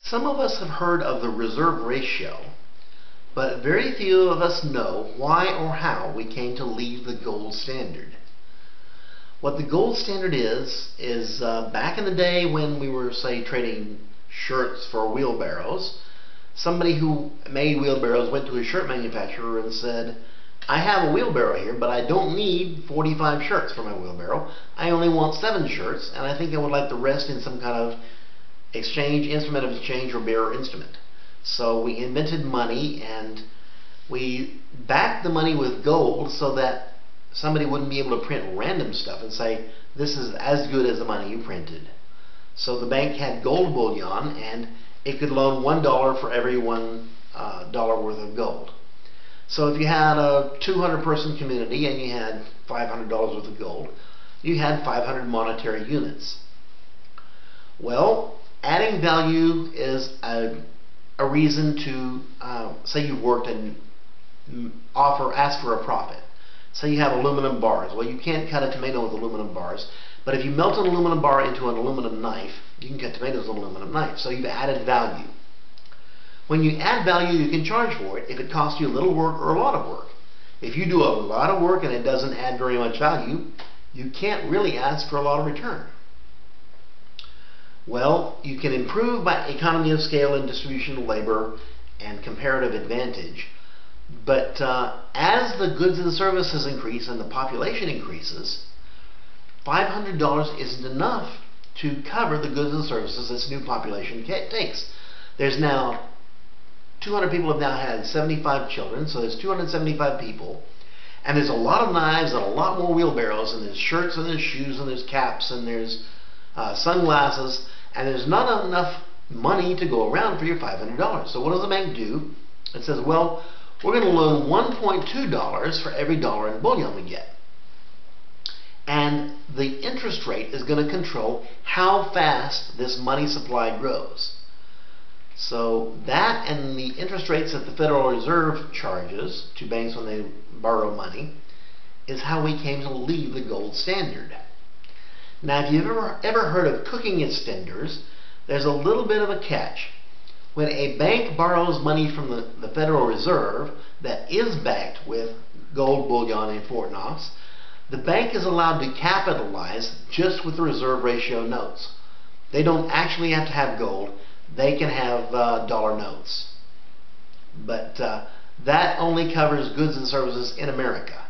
Some of us have heard of the reserve ratio, but very few of us know why or how we came to leave the gold standard. What the gold standard is back in the day when we were, say, trading shirts for wheelbarrows, somebody who made wheelbarrows went to a shirt manufacturer and said, I have a wheelbarrow here, but I don't need 45 shirts for my wheelbarrow. I only want 7 shirts, and I think I would like the rest in some kind of instrument of exchange or bearer instrument. So we invented money, and we backed the money with gold so that somebody wouldn't be able to print random stuff and say, this is as good as the money you printed. So the bank had gold bullion, and it could loan $1 for every $1 worth of gold. So if you had a 200-person community and you had $500 worth of gold, you had 500 monetary units. Well, adding value is a reason to, say you've worked and ask for a profit. Say you have aluminum bars. Well, you can't cut a tomato with aluminum bars, but if you melt an aluminum bar into an aluminum knife, you can cut tomatoes with an aluminum knife. So you've added value. When you add value, you can charge for it if it costs you a little work or a lot of work. If you do a lot of work and it doesn't add very much value, you can't really ask for a lot of return. Well, you can improve by economy of scale and distribution of labor and comparative advantage. But as the goods and services increase and the population increases, $500 isn't enough to cover the goods and services this new population takes. There's now 200 people have now had 75 children, so there's 275 people, and there's a lot of knives and a lot more wheelbarrows, and there's shirts and there's shoes and there's caps and there's sunglasses, and there's not enough money to go around for your $500. So what does the bank do? It says, well, we're going to loan $1.2 for every dollar in bullion we get. And the interest rate is going to control how fast this money supply grows. So that and the interest rates that the Federal Reserve charges to banks when they borrow money is how we came to leave the gold standard. Now, if you've ever heard of cooking extenders, there's a little bit of a catch. When a bank borrows money from the Federal Reserve that is backed with gold bullion in Fort Knox, the bank is allowed to capitalize just with the reserve ratio notes. They don't actually have to have gold. They can have dollar notes. But that only covers goods and services in America.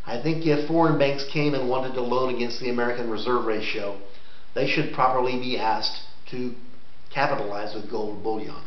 I think if foreign banks came and wanted to loan against the American reserve ratio, they should properly be asked to capitalize with gold bullion.